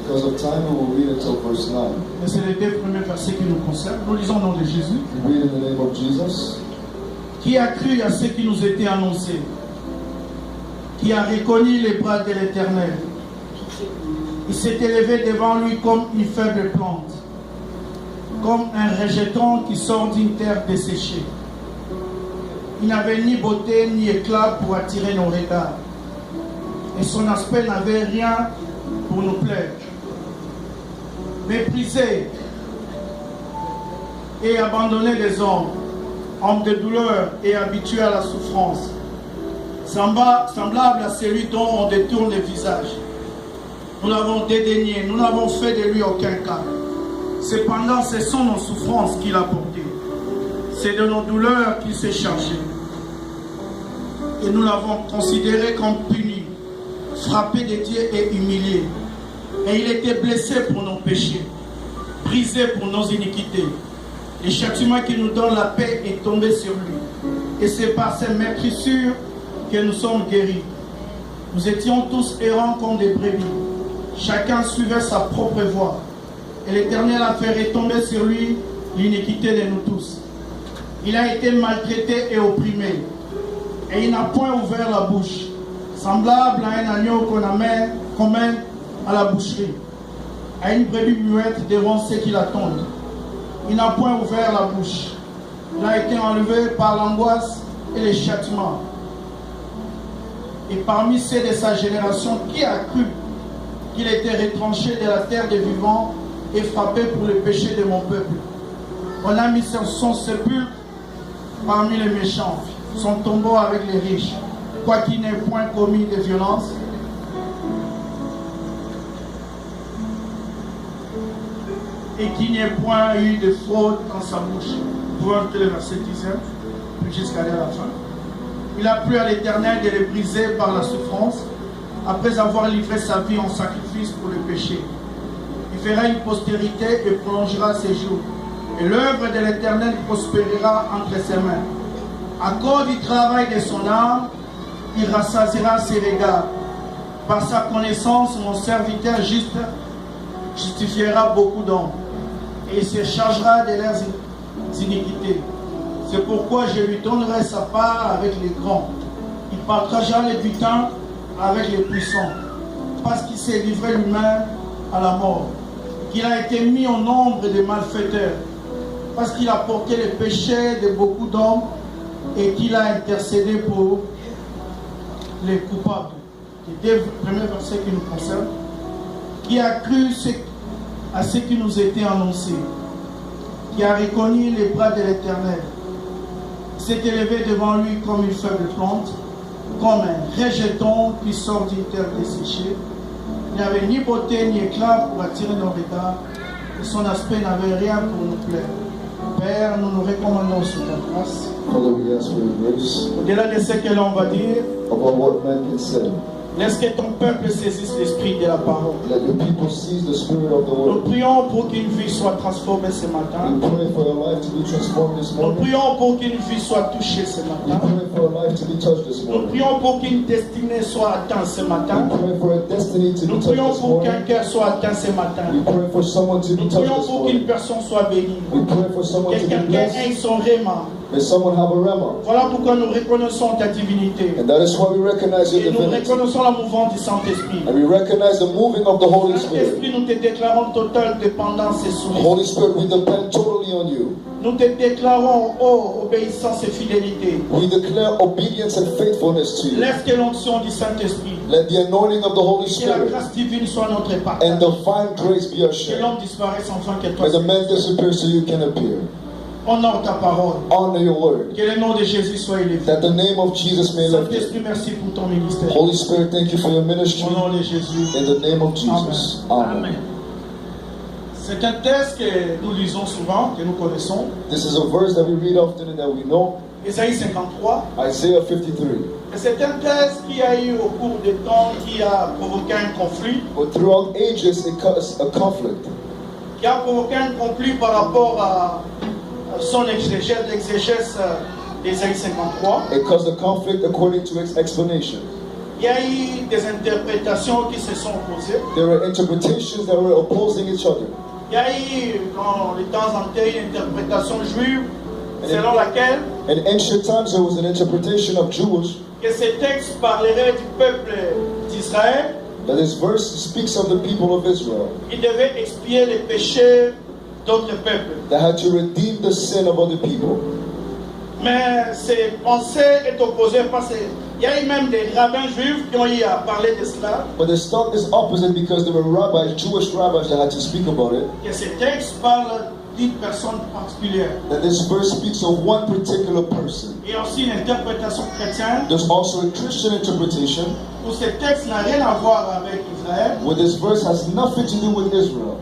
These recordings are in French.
Because of time, we will read until verse 9. Mais c'est les deux premiers versets qui nous concernent. Nous lisons au nom de Jésus. We read in the name of Jesus. Qui a cru à ce qui nous était annoncé? Qui a reconnu les bras de l'Éternel? Il s'est élevé devant lui comme une faible plante, comme un rejeton qui sort d'une terre desséchée. Il n'avait ni beauté ni éclat pour attirer nos regards, et son aspect n'avait rien pour nous plaire. Méprisé et abandonné des hommes, homme de douleur et habitué à la souffrance, semblable à celui dont on détourne le visage. Nous l'avons dédaigné, nous n'avons fait de lui aucun cas. Cependant, ce sont nos souffrances qu'il a portées. C'est de nos douleurs qu'il s'est chargé. Et nous l'avons considéré comme puni, frappé de Dieu et humilié. Et il était blessé pour nos péchés, brisé pour nos iniquités. Le châtiment qui nous donne la paix est tombé sur lui. Et c'est par ses meurtrissures que nous sommes guéris. Nous étions tous errants comme des brebis. Chacun suivait sa propre voie. Et l'Éternel a fait retomber sur lui l'iniquité de nous tous. Il a été maltraité et opprimé. Et il n'a point ouvert la bouche, semblable à un agneau qu'on mène à la boucherie, à une brebis muette devant ceux qui l'attendent. Il n'a point ouvert la bouche. Il a été enlevé par l'angoisse et les châtiments. Et parmi ceux de sa génération, qui a cru qu'il était retranché de la terre des vivants et frappé pour le péché de mon peuple? On a mis son sépulcre parmi les méchants, son tombeau avec les riches, quoiqu'il n'ait point commis de violence. Et qu'il n'y ait point eu de fraude dans sa bouche. Vous voyez le verset 10e, puis jusqu'à la fin. Il a plu à l'Éternel de le briser par la souffrance, après avoir livré sa vie en sacrifice pour le péché. Il fera une postérité et prolongera ses jours. Et l'œuvre de l'Éternel prospérera entre ses mains. À cause du travail de son âme, il rassasiera ses regards. Par sa connaissance, mon serviteur juste justifiera beaucoup d'hommes. Et il se chargera de leurs iniquités. C'est pourquoi je lui donnerai sa part avec les grands. Il partagera le butin avec les puissants. Parce qu'il s'est livré lui-même à la mort. Qu'il a été mis au nombre des malfaiteurs. Parce qu'il a porté les péchés de beaucoup d'hommes et qu'il a intercédé pour les coupables. Les deux premiers versets qui nous concernent. Qui a cru à ce qui nous était annoncé, qui a reconnu les bras de l'Éternel, s'est élevé devant lui comme une faible plante, comme un rejeton qui sort d'une terre desséchée. Il n'avait ni beauté ni éclat pour attirer nos regards, et son aspect n'avait rien pour nous plaire. Père, nous nous recommandons sur ta grâce. Father, we ask for your grace. Au-delà de ce que l'on va dire, Above what man can say, laisse que ton peuple saisisse l'esprit de la parole. let your people seize the spirit of the Nous word. prions pour qu'une vie soit transformée ce matin. We pray for your life to be transformed this Nous morning. prions pour qu'une vie soit touchée ce We matin. pray for your life to be touched this Nous morning. prions pour qu'une destinée soit atteinte ce matin. We pray for a destiny to Nous be touched prions this pour qu'un morning. cœur soit atteint ce matin. We pray for someone to be Nous touched prions this pour qu'une morning. personne soit bénie. We pray for someone Que to be quelqu'un blessed. ait son réma. May someone have a rema. Voilà pourquoi nous reconnaissons ta divinité. And that is why we recognize your Et nous divinity. reconnaissons la mouvance du Saint-Esprit. And we recognize the moving of the Holy Spirit. Saint-Esprit, nous te déclarons totale dépendance et soumission. Holy Spirit, we depend totally on you. Nous te déclarons, oh, obéissance et fidélité. We declare obedience and faithfulness to you. Laisse que l'onction du Saint-Esprit, Let the anointing of the Holy que la Spirit grâce divine soit notre and partage. divine grace be our Que share. l'homme disparaisse enfin que toi. May the man disappear so you can appear. Honore ta parole. Honor your word. Que le nom de Jésus soit élevé. That the name of Jesus may live there. Saint-Esprit, merci pour ton ministère. Holy Spirit, thank you for your ministry. Au nom de Jésus. In the name of Jesus. Amen. C'est un texte que nous lisons souvent, que nous connaissons. This is a verse that we read often and that we know. Ésaïe 53. Isaiah 53. Et c'est un texte qui a eu au cours des temps, qui a provoqué un conflit. But throughout ages, it caused a conflict. Qui a provoqué un conflit par rapport à son l'exégèse d'Ésaïe 53. It caused a conflict according to its explanation. il y a eu des interprétations qui se sont opposées. There were interpretations that were opposing each other. Il y a eu, dans les temps antérieurs, une interprétation juive selon laquelle In ancient times, there was an interpretation of Jewish que ces textes parleraient du peuple d'Israël. that this verse speaks of the people of Israel Ils devaient expier les péchés d'autres peuples. that had to redeem the sin of other people. Mais cette pensée est opposée parce qu'il y a eu même des rabbins juifs qui ont eu à parler de cela. But this thought is opposite because there were rabbis, Jewish rabbis, that had to speak about it. Que ces textes parlent d'une personne particulière. That this verse speaks of one particular person. Et aussi une interprétation chrétienne There's also a Christian interpretation où ces textes n'ont rien à voir avec Israël. where this verse has nothing to do with Israel.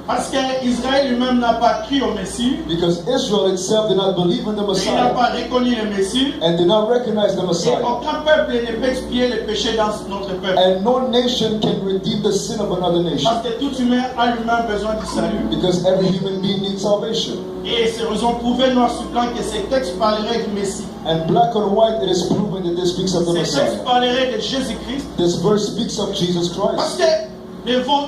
Parce qu'Israël lui-même n'a pas cru au Messie. Because Israel itself did not believe in the Il n'a Messiah pas reconnu le Messie. and did not recognize the Et Messiah. aucun peuple ne peut expier les péchés dans notre peuple. And no nation can redeem the sin of another nation. Parce que tout humain a lui-même besoin du salut. Because every human being needs salvation. Et ils ont prouvé noir sur blanc que ces textes parleraient du Messie. And black on white, it is proven that this speaks of the Ces textes Messiah. parleraient de Jésus-Christ. This verse speaks of Jesus Parce Christ. que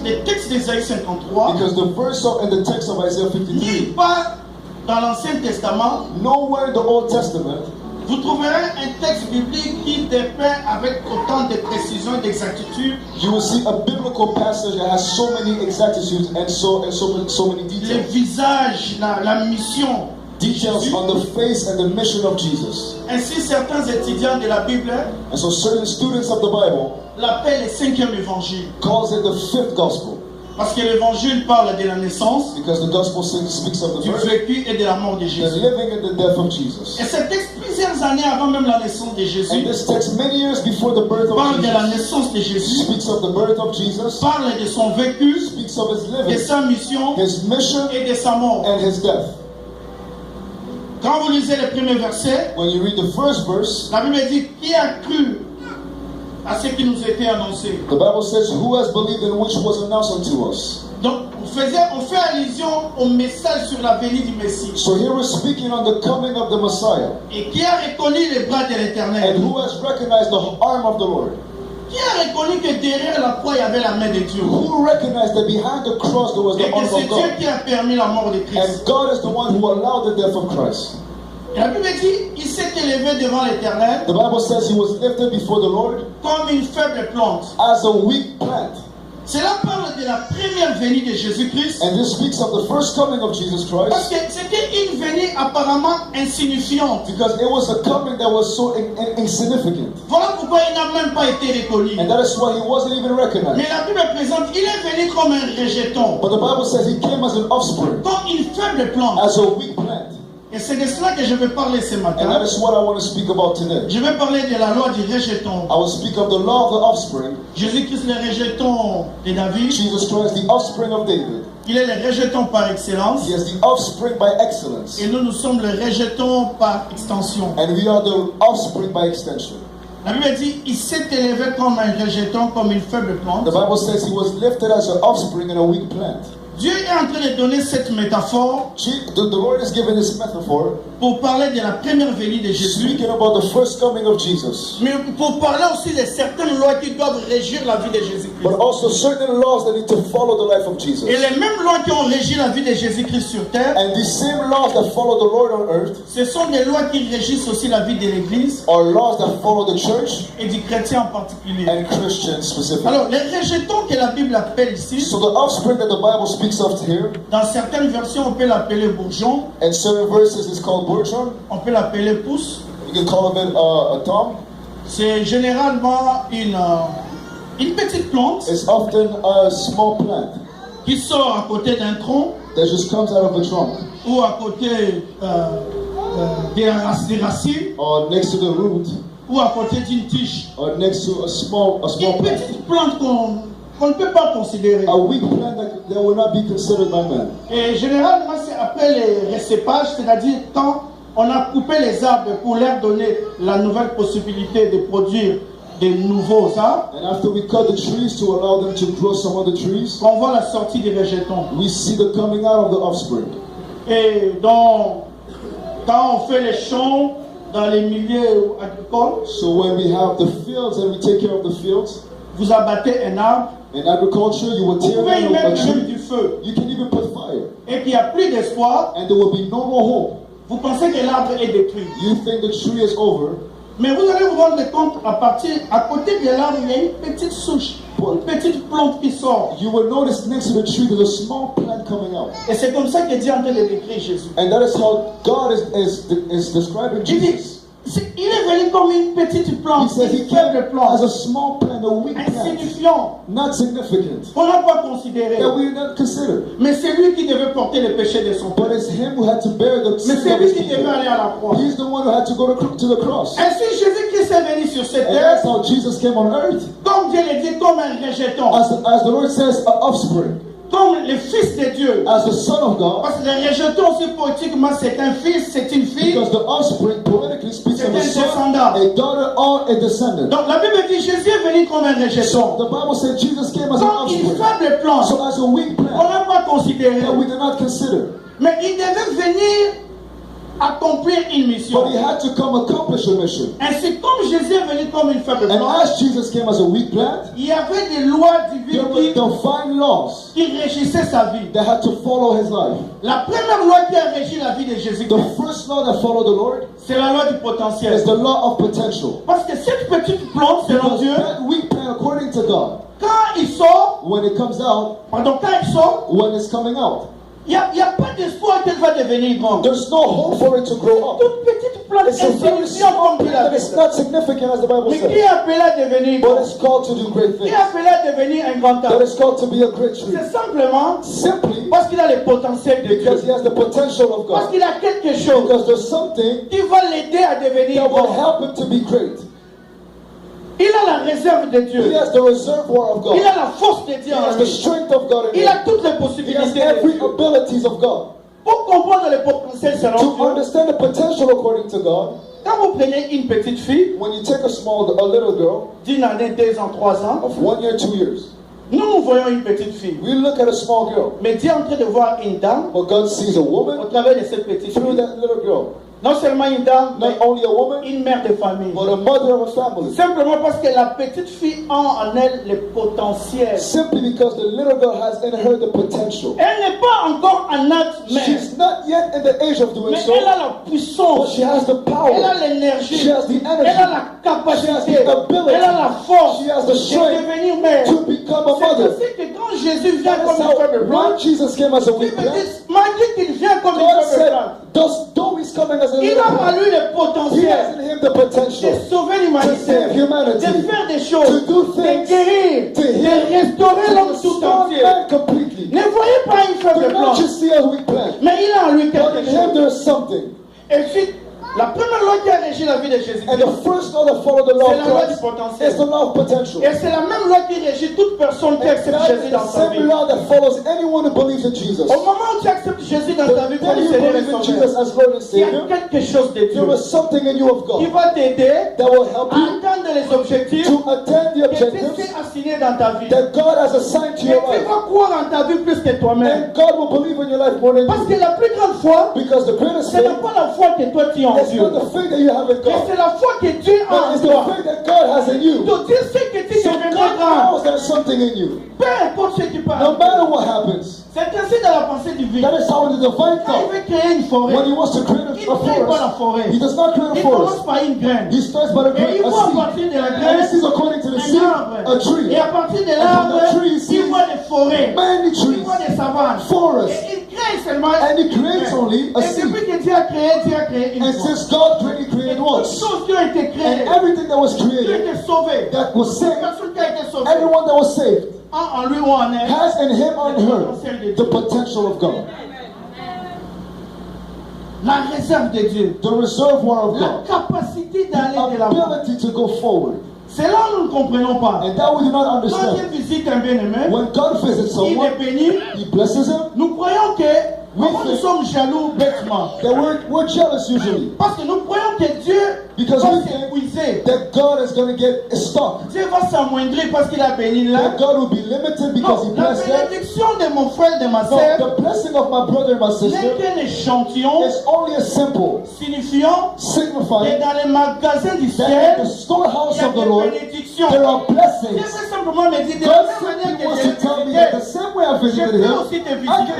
les textes d'Ésaïe 53, Because the verse in the text of Isaiah 53, nulle part dans l'Ancien Testament, nowhere in the Old Testament, vous trouverez un texte biblique qui dépeint avec autant de précision et d'exactitude you will see a biblical passage that has so many exactitudes and so many le details. visage, la mission de Details Jésus. on the face and the mission of Jesus. Ainsi, certains étudiants de la Bible And so certain students of the Bible l'appellent le 5e évangile. calls it the fifth gospel. Parce que l'évangile parle de la naissance, Because the gospel speaks of the du birth, vécu et de la mort de the Jésus. living and the death of Jesus. Et ce texte, plusieurs années avant même la naissance de And Jésus, this text, many years before the birth parle of de la Jesus, naissance de Jésus, speaks of the birth of Jesus, parle de son vécu, speaks of his de living, sa mission his mission, et de sa mort. and his death. Quand vous lisez le premier verset, When you read the first verse, la Bible dit qui a cru à ce qui nous était annoncé. the Bible says, "Who has believed in which was announced unto us?" Donc, on fait allusion au message sur la venue du Messie. So here we're speaking on the coming of the Messiah. Et qui a reconnu les bras de And l'Éternel? who has recognized the arm of the Lord? Qui a reconnu que derrière la croix, il y avait la main de Dieu? Who recognized that behind the cross there was Et the que arm c'est of Dieu God? qui a permis la mort de Christ. And God is the one who allowed the death of Christ. Et la Bible dit, il s'est élevé devant l'Éternel The Bible says he was lifted before the Lord comme une faible plante. as a weak plant. Cela parle de la première venue de Jésus-Christ. And this speaks of the first coming of Jesus Parce Christ. que c'était une venue apparemment insignifiante. Because it was a coming that was so insignificant. Voilà pourquoi il n'a même pas été reconnu. And that is why he wasn't even recognized. Mais la Bible présente, il est venu comme un rejeton, But the Bible says he came as an offspring, comme une faible plante. as a weak plant. Et c'est de cela que je vais parler ce And matin. that is what I want to speak about today. Je vais parler de la loi du rejeton. I will speak of the law of the offspring. Jésus-Christ, le rejeton de David, Jesus Christ, the offspring of David. il est le rejeton par excellence. He is the offspring by excellence. Et nous sommes le rejeton par extension. And we are the offspring by extension. La Bible dit, il s'est élevé comme un rejeton, comme une faible plante. The Bible says he was lifted as an offspring and a weak plant. Dieu est en train de donner cette métaphore The Lord is giving this metaphor, pour parler de la première venue de Jésus, speaking about the first coming of Jesus, mais pour parler aussi de certaines lois qui doivent régir la vie de Jésus-Christ. but also certain laws that need to follow the life of Et Jesus. les mêmes lois qui ont régi la vie de Jésus-Christ sur terre, And these same laws that follow the Lord on earth ce sont des lois qui régissent aussi la vie de l'Église are laws that follow the church et du chrétien en particulier. and Christians specifically. Alors, les rejetons que la Bible appelle ici, So the offspring that the Bible speaks of here, dans certaines versions, on peut l'appeler bourgeon, in certain verses is called bourgeon. on peut l'appeler pousse. You can call it a thumb. C'est généralement une petite plante It's often a small plant qui sort à côté d'un tronc that just comes out of a trunk ou à côté des racines or next to the root ou à côté d'une tige. or next to a small Une plant. petite plante qu'on ne peut pas considérer. A weak plant that will not be considered by man. Et généralement, c'est après les récépages, c'est-à-dire quand on a coupé les arbres pour leur donner la nouvelle possibilité de produire de nouveaux arbres, And after we cut the trees to allow them to grow some other trees, qu'on voit la sortie des rejetons. we see the coming out of the offspring. Et donc, quand on fait les champs dans les milieux agricoles, So when we have the fields and we take care of the fields, vous abattez un arbre, in agriculture you will vous tear pouvez y down a mettre même tree. du feu, You can even put fire, et qu'il n'y a plus d'espoir, and there will be no more hope. vous pensez que l'arbre est détruit. You think the tree is over, Mais vous allez vous rendre compte, à côté de l'arbre, il y a une petite souche, une petite plante qui sort. you will notice next to the tree there's a small plant coming out. Et c'est comme ça que Dieu est en train de décrire Jésus. And that is how God is describing Il dit, Jesus. il est venu comme une petite He plante, says he une faible came as plante, a small plant, a weak plant, insignifiant, not significant, qu'on n'a pas considéré. that we not consider. Mais c'est lui qui devait porter le péché de son But peuple. it's him who had to bear the Mais sin c'est of lui his qui devait people. aller à la croix. He's the one who had to go to the cross. Ainsi, Jésus-Christ est venu sur cette And terre, that's how Jesus came on earth. comme Dieu le dit, comme un rejeton, As the Lord says, an offspring. comme le Fils de Dieu. As the Son of God. Parce que le rejeton aussi poétiquement, c'est un fils, c'est une fille. Because the offspring poetically speaks C'est of a un son, descendant. a daughter, or a descendant. Donc la Bible dit Jésus est venu comme un rejeton. So the Bible said Jesus came as an Comme une offspring. faible plante, So as a weak on plant n'a pas considéré. that we did not consider. Mais il devait venir accomplir une mission. But he had to come accomplish a mission. Ainsi, comme Jésus est venu comme une faible And plante, as Jesus came as a weak plant, il y avait des lois there divines were divine laws qui régissaient sa vie. that had to follow his life. La première loi qui a régi la vie de Jésus, The first law that followed the Lord c'est la loi du potentiel. is the law of potential. Parce que cette petite plante, selon Because Dieu, that weak plant, according to God, quand il sort, when it comes out, quand il sort, when it's coming out, il n'y a pas d'espoir qu'elle va devenir grande. there's no hope for it to grow up. Toute petite plante It's a very insignifiante small comme il plant a that is dit. not significant, as the Bible Mais qui says, est appelé à devenir but grand? it's called to do great Qui things. est appelé à devenir un grand That arbre? is called to be a great tree. C'est simplement Simply parce qu'il a le potentiel de because Dieu. he has the potential of Parce God. qu'il a quelque chose Because there's something qui va l'aider à devenir that will grand. help him to be great. Il a la réserve de He Dieu. has the reservoir of Il God. a la force de He Dieu has en the lui. strength of God in Il him. a toutes les He has possibilités de every Dieu. abilities of God. Pour comprendre le potentiel selon To Dieu, understand the potential according to God, quand vous prenez une petite fille when you take a little girl d'une année, 2 ans, 3 ans, of 1 year, 2 years, nous voyons une petite fille. we look at a small girl, Mais Dieu est en train de voir une dame but God sees a au woman travers de cette petite through fille. that little girl. Non seulement une dame, mais Not only a woman, une mère de famille. but a mother of a family. Simplement parce que la petite fille a en elle le potentiel. Simply because the little girl has in her the potential. Elle n'est pas encore en acte mère, She's not yet in the age of doing mais so, elle a la but puissance, she has the elle a power, l'énergie, she has the elle a energy, la she has capacité, the ability, elle a la force she has the de strength devenir mère. to become a C'est mother. ainsi que quand Jésus vient That's comme une faible how when plante, Jesus came as a il weak me plant, dit, malgré qu'il vient comme une God faible said, plante, though he's coming as a il little a plant, à lui le he has potentiel in him the de potential sauver to l'humanité, save humanity, de faire des to choses, do de things, guérir, to de heal, restaurer to l'homme tout restore entier. man completely. Ne voyez pas une Do faible not plante, just see a weak plant, mais il a en lui but quelque in him chose. there is something. Et puis, la première loi qui a régi la vie de Jésus, And the first law that followed the law c'est of la loi du Christ potentiel. is the law of potential. Et c'est la même loi qui régit toute personne qui And accepte that is Jésus the dans sa vie. same law that follows anyone who believes in Jesus. Au moment où tu acceptes Jésus dans ta vie The comme day you Seigneur believe et in Sauveur, Jesus as Lord and il y a Savior, quelque chose de Dieu there is something in you of qui God va t'aider that will help à you atteindre les objectifs to attain the que Dieu objectives s'est assignés dans ta vie. that God has assigned to Et your tu life. vas croire en ta vie plus que toi-même. And God will believe in your life more than Parce you. que la plus grande foi, Because the greatest ce n'est faith pas la foi que toi tu as en is Dieu, not the faith that you have in mais God, c'est la foi que Dieu a but en it's the toi. faith that God has in you. Donc Dieu sait que tu So deviendras God grand. knows there's something in you. Peu importe ce qui No passe. matter what happens. C'est ainsi dans la pensée divine. That is how in the divine Quand il thought, veut créer une forêt, when he wants to create il a ne crée pas la forest, forêt. he does not create Il a commence forest. par une graine. He starts by the Et grain, il a voit à seed. partir de la And he graine sees according to the seed, un arbre. a tree. Et à partir de And from l'arbre, the tree, he sees il voit des forêts. many Il trees, voit des savanes. forests. Et il crée seulement And he une creates graine. only a Et seed. depuis que Dieu a créé une And fois. since God created, he Et created toutes once. choses qui ont été créées, And everything that was qui ont created, été sauvées, that was toute saved, personne qui a été sauvée, everyone that was saved, a en lui ou en elle, has in him or in her the potential of God. la réserve de Dieu, The reservoir of la God. capacité d'aller de The l'avant. ability to go forward. C'est là où nous ne comprenons pas. And that we do not Quand Dieu understand. visite un bien-aimé, When God visits il est someone, béni. he blesses him. Nous croyons que We Pourquoi nous think sommes jaloux bêtement? that we're jealous usually Parce que nous croyons que Dieu because va we think s'épuiser. that God is going to get stuck. Dieu va s'amoindrir parce qu'il a béni là. That God will be limited because He Non, la blessed them. bénédiction de mon frère, de ma No, sœur, the blessing of my brother and my n'est sister qu'un échantillon is only a simple signifiant que signifying dans les magasins du that in ciel, the storehouse il y a of the des Lord bénédictions. there are Dieu blessings. veut simplement me dire de la God même simply manière que wants j'ai to tell me that the visité, same way I je visited peux Him, aussi te I visiter.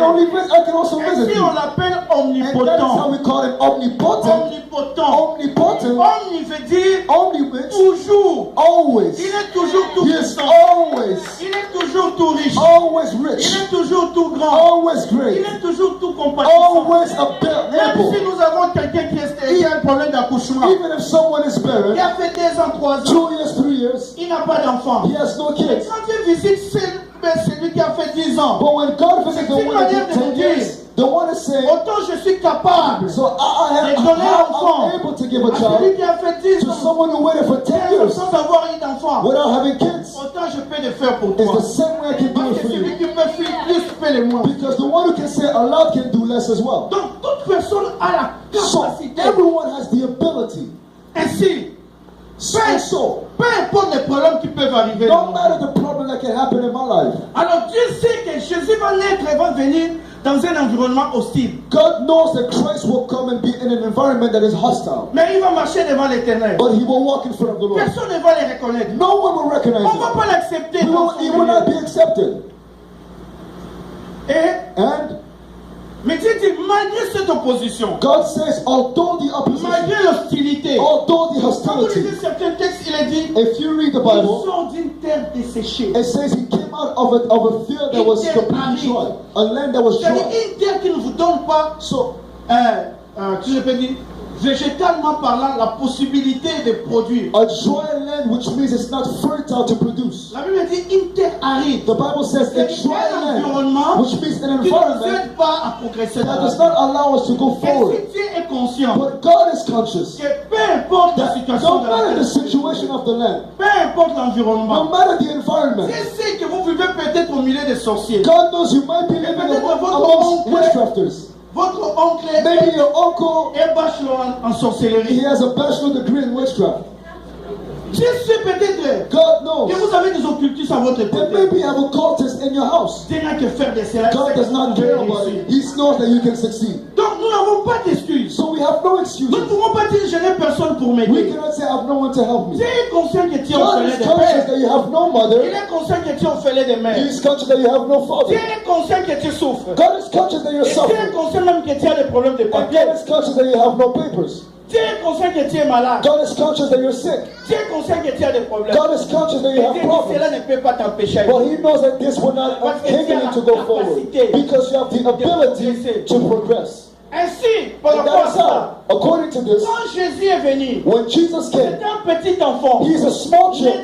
can also visit Ainsi you. on l'appelle And that is how omnipotent. we call it omnipotent. Omnipotent. Omnipotent. Omni veut dire Omnipotent. toujours. Always. Il est toujours tout He is puissant. always, Il est toujours tout riche. always Il rich, est toujours tout grand. always Il great, est toujours tout compatissant. always Même si able. nous avons quelqu'un qui a un problème d'accouchement, Even if someone is qui barren, a fait 2 ans, 3 ans, 2 years, 3 years, il n'a pas d'enfant. he has no kids. Quand Dieu visite celui qui a fait 10 ans, But when God visits the C'est une one that manière did de 10 dire. years, the one is saying, autant je suis capable so I de donner am l'enfant I'm able to give a à celui child qui a fait 10 to ans someone who waited for 10 years sans avoir eu d'enfant. without having kids. Autant je peux le faire pour It's toi. the same way I can do Parce it que for celui you. qui peut faire plus fait le moins. Because the one who can say a lot can do less as well. Donc toute personne a la So capacité. everyone has the ability. Ainsi, And so, peu importe les problèmes qui peuvent arriver. no matter the problem that can happen in my life, Alors Dieu sait que Jésus va naître et va venir dans un environnement hostile. God knows that Christ will come and be in an environment that is hostile. Mais il va marcher devant l'Éternel. But He will walk in front of the Lord. Personne ne va les reconnaître. No one will recognize On ne va Him. pas l'accepter. He will not be accepted. Et, And mais Dieu dit, malgré cette opposition, God says, although the opposition, malgré l'hostilité, although the quand vous hostility, lisez certains textes, il est dit, if you read the ils Bible, sont d'une terre desséchée. it says He came out of a field that was completely dry, a land that was C'est-à-dire dry. une terre qui ne vous donne pas, So, que je peux dire, végétalement parlant, la possibilité de produire. a dry land, which means it's not fertile to produce. La Bible dit une terre aride. The Bible says a C'est dry un land, environnement which means an qui ne nous environment aide pas à progresser dans that la does vie. not allow us to go Et forward. si Dieu est conscient But God is conscious que peu importe la that situation no dans matter laquelle the situation of the land, peu importe no l'environnement, matter the environment, Dieu sait que vous vivez peut-être au milieu des sorciers. God knows you might be living amongst witchcrafters. Votre oncle Maybe your uncle, est bachelor en he sorcellerie. has a bachelor degree in witchcraft. Dieu sait peut-être God que knows vous avez des occultistes à votre that côté. maybe you have a cultist in your house. Dieu n'a que faire de cela. God does not care about it. He knows that you can succeed. Donc nous n'avons pas d'excuses. So we have no Nous ne excuses. pouvons pas dire je n'ai personne pour We m'aider. cannot say I have no one to help Dieu me. est conscient que tu es God orphelin is de conscious père. that you have no Il mother. est conscient que tu es orphelin de He mère. is conscious that you have no Dieu father. est conscient que tu souffres. God is conscious that you're Et Dieu est suffering. conscient même que tu as des problèmes de And papier. God is conscious that you have no papers. Dieu est conscient que tu es malade. God is conscious that you're sick. Dieu est conscient que tu as des problèmes. God is conscious that you Et have Dieu dit cela problems. ne peut pas t'empêcher. But He knows that this will not hinder you to go forward because you have the ability to progress. Ainsi, par And rapport that à is ça, how, according to this, quand Jésus est venu, when Jesus came, c'était un petit enfant. He's a small child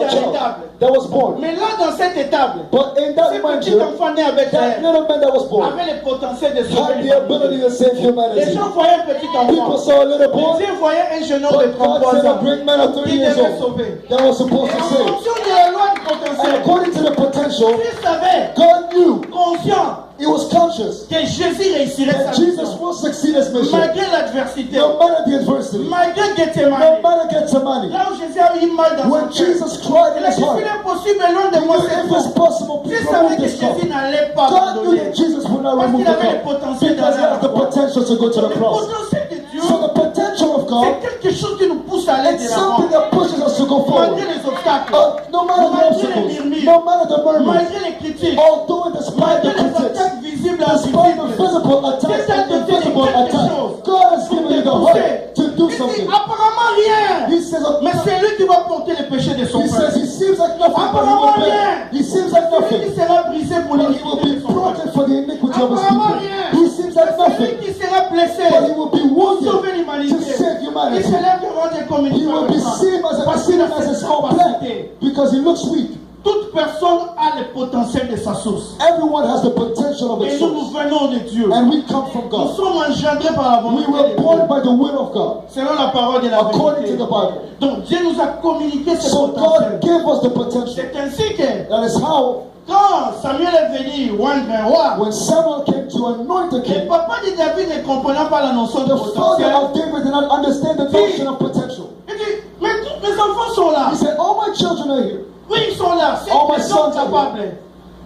that was born. Mais là, dans cette étable, But in ce that petit manger, enfant né avec that elle little man that was born avait le potentiel de sauver had les the ability familles. to save Les humanity. gens voyaient un petit People enfant. saw a little boy, Dieu voyait un jeune homme de but God 33 said a ans great man of 30 qui years devait old sauver. that was supposed Et to en save. fonction de la loi du And potentiel, according to the potential, Dieu savait, God knew, conscient, He was conscious que Jésus réussirait that sa Jesus mission. will succeed His mission. Malgré l'adversité, No matter the adversity, malgré no Gethsemane, matter Gethsemane, là où Jésus a eu mal dans son when cœur, Jesus cried in il a His dit, heart, s'il est possible, loin He de moi knew cette if it's fois. possible, Dieu please savait remove que this cup. Jésus n'allait pas God knew abandonner. that Jesus would not Parce remove qu'il the avait le cup potentiel because He d'aller à had la the croix. potential to go to the Le cross. potentiel de Dieu, So the potential of God c'est quelque chose qui nous pousse à aller de is l'avant. something that pushes us to go forward. Malgré les obstacles, No matter the malgré les obstacles, murmures, no matter the murmurs, malgré les critiques, although in despite malgré the les critics, attaques visibles et despite the invisibles, physical attacks and invisible attacks, God has given you the heart to do il dit something. apparemment rien. He says, Mais c'est lui qui va porter les péchés de son He says peuple. He seems like nothing, but He Apparemment will rien. bear. He seems like C'est lui nothing, qui sera brisé pour but He will l'iniquité be de son peuple. broken for the iniquity of His Apparemment people. rien. He seems like C'est lui nothing, qui sera blessé but He will be pour wounded sauver to l'humanité. save Il humanity. s'élèvera des He communautés. will be seen Parce qu'il a as a cette small plant capacité. because He looks weak. Toute personne a le potentiel de sa source. Everyone has the potential of Et its nous, nous source, venons de Dieu. and we come from Nous God. sommes engendrés par la We volonté were de born Dieu. by the will of God, Selon la parole de la according to vérité. the Bible. Donc Dieu nous a communiqué ce So potentiel. God gave us the potential. C'est ainsi que That is how Quand Samuel est venu oindre un roi, when Samuel came to anoint the le king, papa de David ne comprenant pas la notion de the father potentiel, of David did not understand the notion of potential. il dit, mais tous mes enfants sont là. He said, all my children are here. Oui, ils sont là. C'est All my ils sont sons are capables.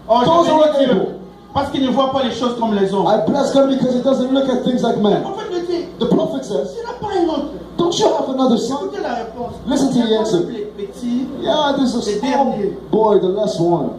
Oh, Those je who are bénis Dieu. able. Parce qu'ils ne voient pas les choses comme les autres. I bless God because he doesn't look at things like Le man. prophète lui dit, The prophet says, tu n'as pas un autre. don't you have another son? Écoutez la réponse. Listen to the answer. Les petits. Yeah, there's a Les small derniers. boy, the last one.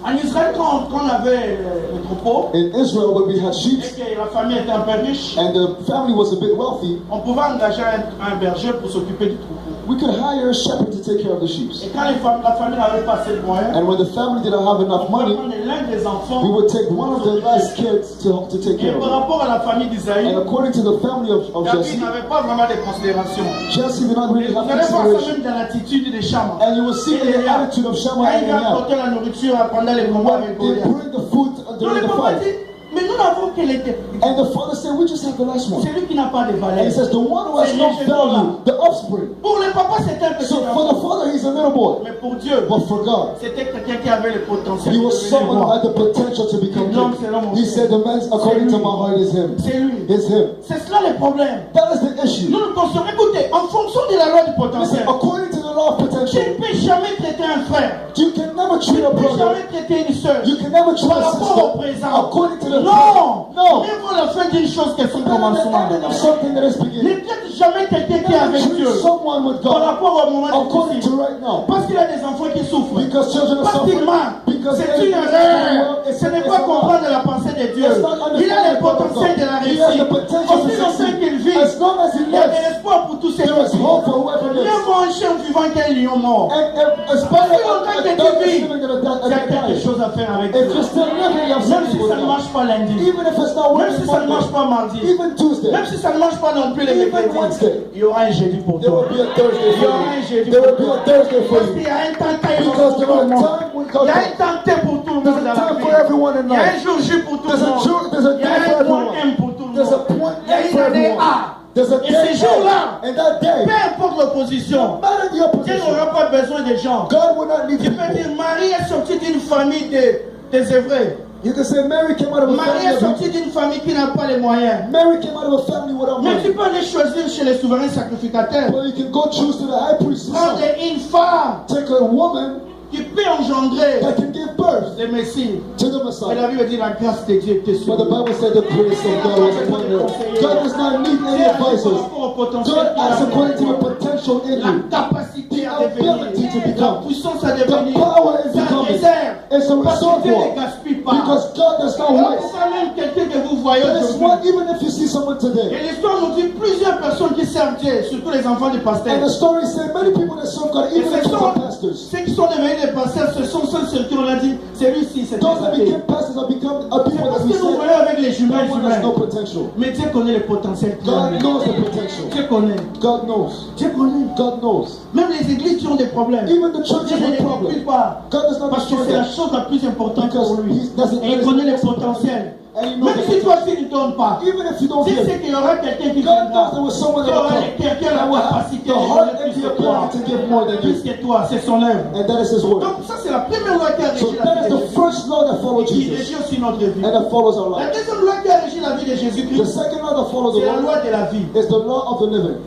En Israël, quand on avait le troupeau, In Israel, when we had sheep et que la famille était un peu riche, and the family was a bit wealthy, on pouvait engager un berger pour s'occuper du troupeau. we could hire a shepherd to take care of the sheep. Et quand la famille n'avait pas assez de moyens, And when the family didn't have enough on pouvait money, prendre l'un des enfants. we would take one of the last kids to take Et care par of them. rapport à la famille d'Isaïe, And according to the family of David Jesse, n'avait pas vraiment de considération. Jesse did not really Vous have allez voir ça consideration. même dans l'attitude des Shammah. And you will see in the attitude of Shammah Quand and il vient Eliab. apporter la nourriture pendant les combats avec They Goliath. bring the food Donc during le the papa fight. dit, mais nous n'avons qu'elle était. And the father said, we just have the last one. C'est lui qui n'a pas de And valeur. he says, the one who has no value, the offspring. Pour le papa, c'était un petit So for the enfant. father, he's a little boy. Mais pour Dieu, But for God, c'était quelqu'un qui avait le potentiel he de was devenir someone who roi. had the potential to become king. He said, the man according to my heart is him. C'est lui. It's him. C'est cela le problème. That is the issue. Nous nous considérons, écoutez, en fonction de la loi du potentiel, Listen, according to the law of tu potential, ne peux jamais traiter un frère. you can never Tu treat ne a peux brother. jamais traiter une soeur. You can never treat Par a rapport au sister présent. according to the Non. No. Même pour la fin d'une chose qu'elle son Better than the commencement. ending of something that is Ne beginning. traite jamais quelqu'un qui est Never avec Dieu. treat someone with Par God rapport au moment according to difficile. right now. Parce qu'il y a des enfants qui souffrent. Because children are Parce qu'il suffering. manque. Because C'est une erreur. Ce n'est pas comprendre la pensée de Dieu. Il a le potentiel de la réussite. Aussi longtemps qu'il vit, As long as he il y a de lives, l'espoir pour tous ces there is petits. hope for whoever Mieux lives. vaut un chien vivant qu'un lion mort. And especially a dog is living in a Il y a quelque dying. chose à faire avec If Dieu. you're still living, you have Même si something ça ne going on. marche pas lundi. Even if it's not Même working si ça ne marche pas mardi. even Tuesday, Même si ça ne marche pas non plus les Even mercredis. Wednesday. Il y aura un jeudi pour there toi. will be a Thursday Il y for aura un you. jeudi There pour will be toi. a Thursday for Parce you. qu'il y a un temps T pour Because tout there le are monde. time when Il God y a un temps T pour tout le There's monde a dans la time vie. for everyone in Il y a un life. jour J pour tout le There's a monde. jour- there's a Il y a day for un point everyone. M pour tout le There's a monde. point Il y a A une for année everyone. A. There's a Et day ces jours-là, A. And that day, peu importe l'opposition, no matter the Dieu opposition, n'aura pas besoin des gens. God will not need Tu peux people. dire, Marie est sortie d'une famille des Hébreux. You can say Mary came out of a Marie family est sortie of d'une famille qui n'a pas les moyens. Mary came out of a family without Mais tu money. peux aller choisir chez les souverains sacrificateurs. Well, you can go choose to the high priest Prendre himself. une femme Take a woman qui peut engendrer that can give birth le Messie. to the Mais Messiah. la Bible dit la grâce de Dieu était sur But the lui. Bible said the grace of God was upon her. God does not need any C'est par advisors. rapport au potentiel God qu'il a acts according to the en toi. potential in La you. capacité à The ability to devenir, become. la puissance à The devenir, power is sa becoming. réserve. It's a Parce que Dieu ne reservoir. gaspille pas. Because God does not Alors, waste. pourquoi même quelqu'un que vous voyez That is aujourd'hui. why even if you see someone today, Et l'histoire nous dit plusieurs personnes qui servent Dieu, surtout les enfants des and pasteurs. the story says many people that serve God, Et even the ce kids sont of pastors, ceux qui sont devenus des pasteurs, ce sont ceux sur qui on a dit, celui-ci, c'est those that un became pastors have become a C'est people parce that we que nous say voyons avec les jumelles that one has no humaines. potential. Mais Dieu connaît le potentiel qu'il a. God knows the potential. Dieu connaît. God knows. Dieu connaît. God knows. Même les églises qui ont des problèmes. Even the churches Dieu ne with les problems. détruit pas. God does not Parce que destroy c'est la them. chose la plus importante Because pour lui. he doesn't Et il connaît le potentiel. And he knows Même the si toi potential. tu ne donnes pas. Even if you don't Dieu give, sait qu'il y aura quelqu'un qui God knows viendra. there was someone Qui that aura will le come. cœur, qui a That will la have capacité the de heart donner and plus the que toi. ability to give more than Plus you. que toi, c'est son œuvre. And that is his word. Donc ça c'est la première loi qui a So régi la that vie is de the Jésus. first law that follows Qui Jesus. régit aussi notre vie. And that follows our La life. deuxième loi qui a régi la vie de The Jésus-Christ, second law that follows the c'est la loi law de la vie. is the law of the living.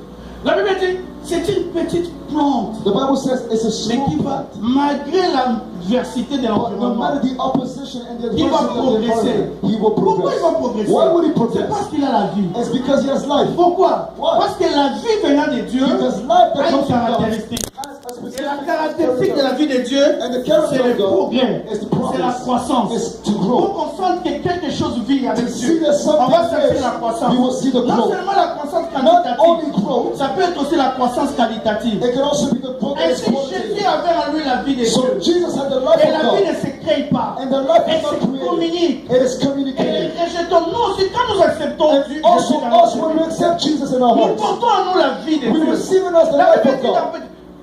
La Bible dit, c'est une petite plante, The Bible says it's a mais small qui va, plant. malgré l'adversité de But no l'environnement, matter the opposition and the il va adversity of the progresser. environment, he will Pourquoi il va progress. progresser? Why would he C'est progress? parce qu'il a la vie. It's because he has life. Pourquoi? Why? Parce que la vie venant de Dieu Because life that a une comes from God caractéristique. has a Et specific la caractéristique de la vie de Dieu, And the c'est character le of God progrès, is the c'est la progress. croissance. Is to Pour grow. qu'on sente que quelque chose vit avec To see Dieu, that something on va sentir is, la croissance. you will see the Non growth. seulement la croissance Not only quantitative, grow, ça peut être aussi la croissance qualitative. it can also be the growth that is Ainsi, Jésus qualitative. avait en lui la vie de So Dieu. Jesus had the life Et of la vie God. ne se crée pas. And the life Elle is not se created. communique. It is Et communicated. rejetons. Nous aussi, quand nous acceptons And Jésus also dans notre us, when we vie, accept Jesus in our nous hearts, portons en nous la vie de we Dieu. receive in us the La life Bible of dit God. dans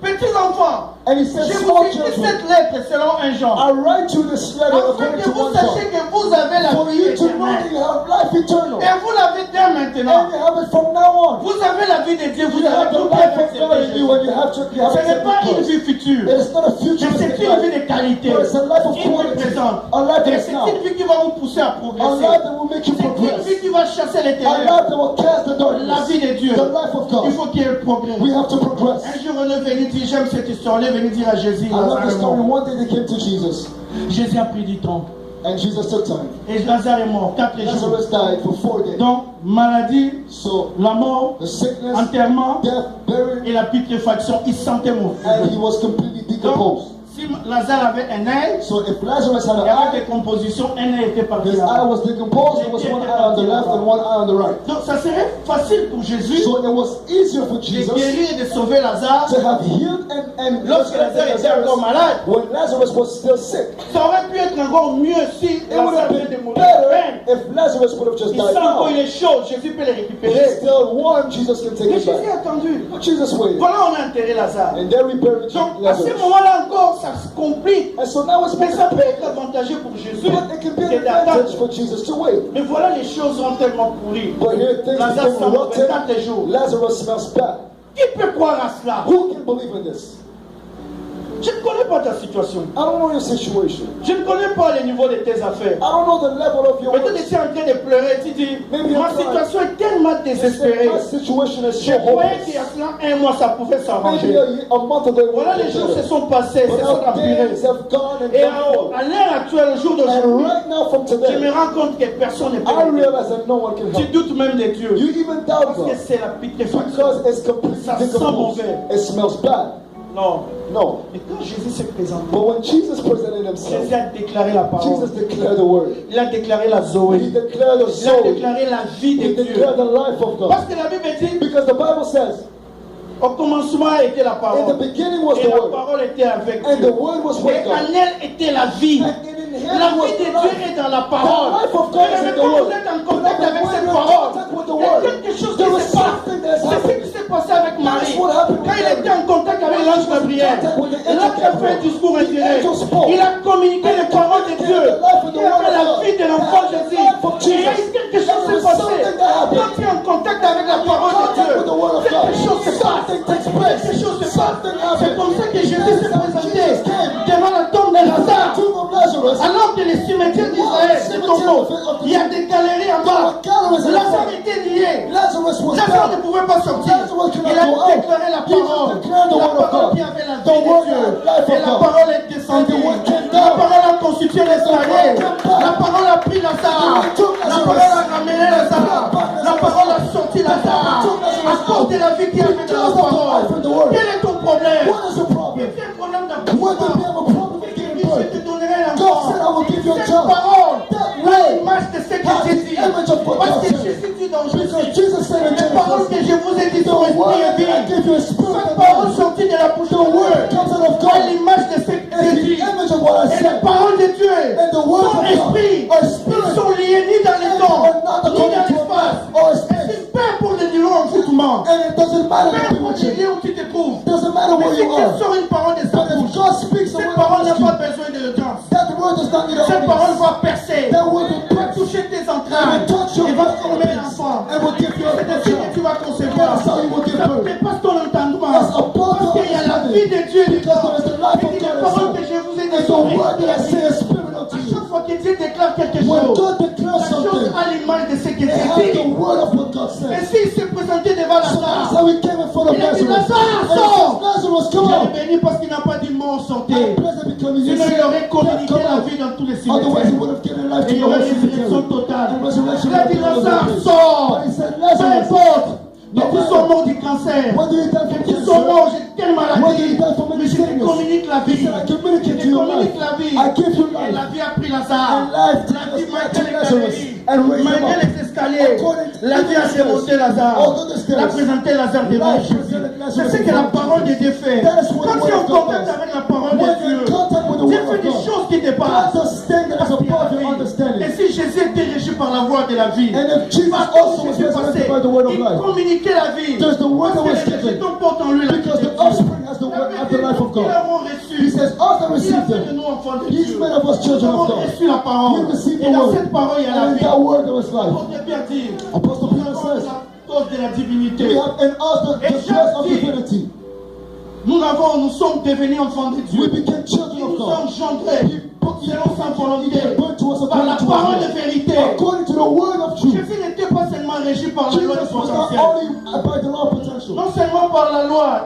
petits enfants, And he je said, vous small écris children, cette lettre selon un Jean. I write you this letter Afin according que to vous 1 sachiez John. que vous avez la For vie you to know éternelle. that you have life eternal. Et vous l'avez dès maintenant. And you have it from now on. Vous avez la vie de Dieu, vous You have avez the tout life of accepté. God in you and you have Ce n'est pas une accepted vie Christ. future, It is not a mais futuristic c'est une vie life. de qualité, But it's a life of une vie quality. présente. A life that Et is c'est now. une vie qui va vous pousser à A progresser. life that will make you C'est une progress. vie qui va chasser les A ténèbres. life that will cast the La darkness. vie de Dieu. The life of Il God. faut qu'il y ait le progrès. We have to progress. Un jour, on est venu dire, j'aime cette histoire, on est venu dire à Jésus, I love Lazare the est story. mort. One day they came to Jesus, Jésus a pris du temps. and Jesus took time. Et Lazare est mort, 4 jours. Lazarus died for 4 days. Donc, maladie, So la mort, the sickness, enterrement death, burial, et la putréfaction, il sentait mauvais. and he was completely Donc, decomposed. si Lazare avait un œil, So if Lazarus had il y an avait eye, des compositions, un œil était parti his eye là. was decomposed. There was one eye on the left and one eye on the right. Donc, ça serait facile pour Jésus So it was easier for de Jesus guérir et de sauver Lazare to have healed and lorsque Lazare était encore malade. when Lazarus was still sick. Ça aurait pu être encore mieux si It would Lazare have venait de been mourir. better if Lazarus would have just Il died sent now. qu'il est chaud, Jésus peut le He's récupérer. still warm, Jesus can take Mais it Jésus back. a attendu. But Jesus waited. Voilà, on a enterré Lazare. And there we buried Donc, à ce Lazarus. moment-là encore, ça se complique. And so now it's Mais ça become, peut être avantageux pour Jésus but it can be que an advantage d'attendre. for Jesus to wait. Mais voilà, les choses ont tellement pourri. But here things Lazare became s'en va rotten. 24 jours. Lazarus smells bad. Qui peut croire à cela? Who can believe in this? Je ne connais pas ta situation. I don't know your situation. Je ne connais pas le niveau de tes affaires. I don't know the level of your Peut-être works. tu es en train de pleurer, tu dis, Maybe ma you're crying. situation est tellement désespérée. My situation is Je so croyais qu'il y a hopeless. cela un mois, ça pouvait Maybe s'arranger. a month ago, it Voilà, would les be jours se better. sont passés, But se sont now empirés. days have gone and Et gone. à l'heure actuelle, au jour And d'aujourd'hui, right now from je me today, rends compte que personne ne peut I m'aider. realize that no one can Tu help. doutes même de Dieu. You even doubt Parce que God c'est la putréfaction. because it's completely Ça sent decomposed. mauvais. It smells bad. Non. No. Et quand Jésus s'est présenté, But when Jesus presented himself, Jésus a déclaré la parole. Jesus declared the word. Il a déclaré la He Zoé. declared the Il a soul. déclaré la vie He de Dieu. declared the life of God. Parce que la Bible dit, Because the Bible says, au commencement était la in the parole. beginning was Et the la word, parole était avec and the Dieu. word was Et with God. en elle était la vie. And in him La was vie de the Dieu life. est dans la The parole. life of God is Mais in the quand word. vous êtes en But contact when avec you're cette in parole, contact with the il y a word, quelque chose there qui is se passe. something that's C'est ce happening. qui s'est passé avec Marie. That's what happened with Quand il Mary. était en contact avec When l'ange she was in Gabriel, contact with the angel l'ange a fait un Gabriel, discours the indirect. angel spoke. Il a communiqué les paroles de Dieu. The life of the Il a fait word la of vie de God. l'enfant The Jésus. life of Et il y a Jesus. eu quelque chose There qui is s'est passé. something that happened. Quand tu es en contact avec la When you're in parole de contact Dieu, with the word of God, quelque chose se passe. something takes place. Quelque chose se passe. Something C'est happens. comme ça que Jésus That is s'est how présenté Jesus came. devant la tombe de The Lazare. tomb of Lazarus. Alors que les cimetières d'Israël se tombent, il y a des galeries en bas. Lazare était lié. Lazarus was Lazare ne bound. pouvait pas sortir. Lazarus could not Il a go out. déclaré la Jesus parole. declared the La word of parole God. qui avait la The vie de word Dieu. and life Et of la God. parole est descendue. And the word came La down. parole a constitué l'escalier. The word came back. La parole a pris Lazare. The word took La Lazarus. parole a ramené Lazare. back La Lazarus. parole a sorti Lazare. took Lazarus À cause de la vie qu'il y avait dans Because la of the life parole. in the word. Quel est ton problème? What is the Il problem? y a un problème What if you d'accouchement. have a problem with giving Je birth? te donnerai un God enfant. said, I will give you a Cette child. parole That a word l'image de ce que has j'ai the dit. image of what Parce God que said. Jésus dit dans Because Jésus, Jesus said in les paroles que Genesis, je vous ai dites the sont word esprit et that I vie. give you a spirit Cette and parole life. sortie de la bouche de The word Dieu that comes out of a God l'image de ce que is j'ai the dit. image of what I Et les said. paroles de Dieu And the word sont of God esprit. are Ils spirit. sont liés ni dans les temps, And not ni according dans to l'espace. or Et space. c'est peu pour le niveau en foutement. And it doesn't matter Peu the pour people le lieu où tu te trouves. doesn't matter Mais where si you Dieu are. sort une parole de sa But if bouche, God speaks the cette word parole n'a of pas you, besoin de l'audience. that word does not need Cette parole audience. va percer, That word will va pierce toucher tes and entrailles will touch your et va body former l'enfant. and will give you a C'est ainsi que tu child. vas concevoir. That's how you will give Ça birth. dépasse ton entendement. That's above Parce your qu'il y a la understanding. vie de Dieu Because dedans. there is the life Et of les God paroles inside. que je vous ai And dites the sont word that I esprit. say is spirit À unto you. chaque fois que Dieu déclare quelque When chose, God declares la chose something, a l'image de ce que it has Dieu the dit. word of what God Mais says. s'il s'est présenté devant So that's Lazare, how he came in front of il a dit, Lazarus. Lazare, And he sors! says, Lazarus, come Je l'ai out. béni parce qu'il n'a pas dit mort santé. And blessed because he Sinon, il aurait said, communiqué come la out. vie dans tous les Otherwise, he cimetières. would have given life Et to il y the aurait whole une résurrection cemetery. totale. And resurrection Il a dit, would have Lazare, been sors! But he said, Peu Lazarus, importe. no Que tu sois matter mort du cancer, whether you die que from tu sois cancer, mort, j'ai telle whether you maladie, die from mais any je te sickness, communique la he vie. said, I Je communicate te to your communique life. la vie. I give you Et life. la vie a pris And Lazare. life La vie took malgré les Lazarus galeries, and raised him malgré up. les escaliers. According to La vie a the démonté Lazare. Although the stairs, La présenté Lazare devant life Jésus. presented Lazarus C'est ce que la before parole de Jesus. Dieu fait. That is what Quand the tu es word en of God contact does. avec la parole de When you're in Dieu, contact with the Dieu word fait of des God, choses qui God dépassent. does things that is Parce qu'il y a above la your vie. understanding. Et si Jésus était régi par la voix de la vie. And if Jesus Par contre, also was Jésus resurrected passait, by the word of il life, communiquait la vie. there's the word that was Parce que les given. rejetons portent en lui la vie Because de the Dieu. offspring has the word of the life of Ils God. l'avons He reçu. says, us that Il a receive fait de them, nous enfants de He's Dieu. made of us Nous children of avons God. reçu la parole. We receive Et the dans word. cette parole, il y a la And in vie. that word there was life. Apôtre Pierre dit, Apostle nous Peter avons says, la dose de la divinité. we have in us the grace of divinity. Nous sommes devenus enfants de We Dieu. became children Nous of sommes God. engendrés selon sa volonté, Born to us par la according to parole His de will. vérité. According to the word of truth. Jésus n'était pas seulement régi par la loi de Jesus was not potentiel, only by the law of potential, non seulement par la loi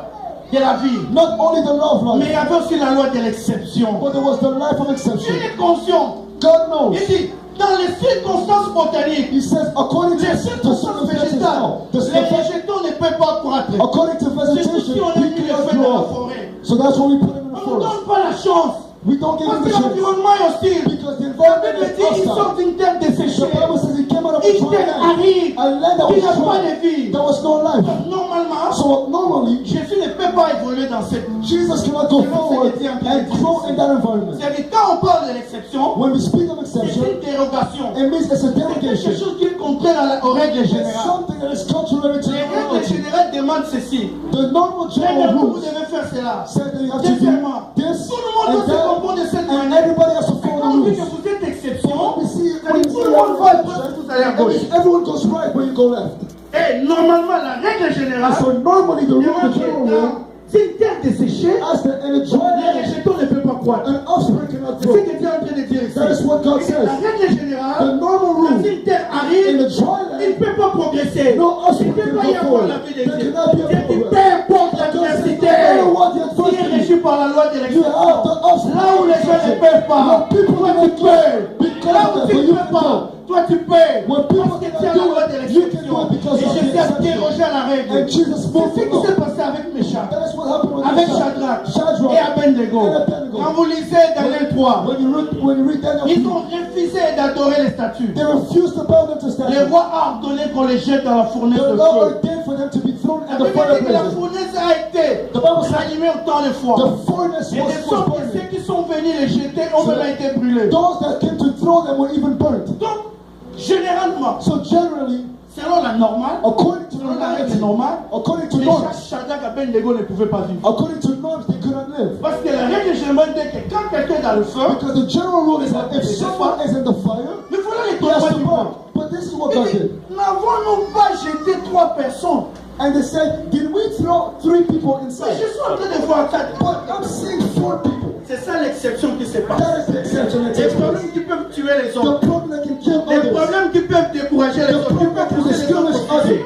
de la vie, not only the law of mais il y life, avait aussi la loi de l'exception. but there was the life of exception. Il est conscient. God knows. Il dit, dans les circonstances botaniques, He says, according to les the circonstances circumstances végétales, now, les végétaux ne peuvent pas croître. according to C'est comme vegetation, si on a we mis le cannot feu dans la grow. forêt. So that's why we put him in the On ne nous forest. donne pas la chance. We don't give Parce him que the chance. l'environnement est hostile. Because the La environment Bible is dit qu'ils hostile. sortent d'une terre The desséchée. Bible says he came out of a Une dry terre land. aride. A land that Il n'y a was pas dry. de vie. There was no life. Normalement, So normally, Jésus ne peut pas évoluer dans cette. Jesus cannot go forward and grow in that environment. C'est-à-dire, quand on parle de l'exception, When we speak of c'est exception, une dérogation. it means it's a C'est quelque derogation. chose qui est contraire aux règles It's générales. something that is contrary to Les the règles reality. générales demandent ceci. The normal general Premièrement, vous rules devez faire cela. say that you have to Deuxièmement, do this tout le monde doit and se that, comporter de cette and manière. everybody has to Quand follow on the dit que rules. vous êtes exception, We see c'est-à-dire when tout le monde va à droite, vous allez à that gauche. means everyone goes right when you go left. Et normalement, la règle générale, So normally the rule, demande the general que rule, dans une terre desséchée, as the in a dry les land, végétaux ne peuvent pas croître. an offspring cannot C'est ce grow. que Dieu est en train de dire ici. That is what God says. La règle générale, The normal dans rule une terre in aride, a dry il ne land, peut pas progresser. no Il offspring ne peut can pas y go avoir forward. la vie de There Dieu. cannot be a C'est que progress. peu importe God says, no l'adversité, matter what the qui est adversity, régi par la loi de you have l'exception. the offspring. Là où les gens ne peuvent pas, When people toi tu cannot peux. because Là où of that, tu but ne you peux can pas, do. toi tu peux. When people Parce que tu as cannot la do loi de it, you can l'exception. do it because Et of the Jésus a exception. dérogé à la règle. And Jesus moved C'est ce the qui law. s'est passé avec Méchant, That is what happened with avec Meshach, Shadrach Shadrach, et Abednego. and Abednego. Quand vous lisez Daniel 3, When you read Daniel, ils ont refusé d'adorer les statues. they refused to bow down to Le statues. roi a ordonné qu'on les jette dans la fournaise The de law feu. ordained for them to be thrown La in the Bible dit que la fireplace. fournaise a été The Bible says allumée autant de fois. the furnace Et de was sorte que ceux burning. qui sont venus les jeter ont même été brûlés. Those that came to throw them were even burnt. Donc, généralement, So generally, selon la normale, according to selon la règle normality, normale, according to les norms, Shadrach et Abednego ne pouvaient pas vivre. according to norms, they could not live. Parce que la règle générale dit que quand quelqu'un est dans le feu, Because the general rule is that if someone is in the fire, il faut les he has tomber to du burn. feu. But this is what God did. N'avons-nous pas jeté 3 personnes? And they said, did we throw 3 people Mais inside? je suis en train de voir 4. But I'm seeing 4 people. C'est ça l'exception qui se passe. That is the exception that Les takes place. problèmes qui peuvent tuer les The autres. problem that can kill Les others. problèmes qui peuvent décourager les The autres. Qui problem peuvent that can pousser les autres discourage à refuser. others.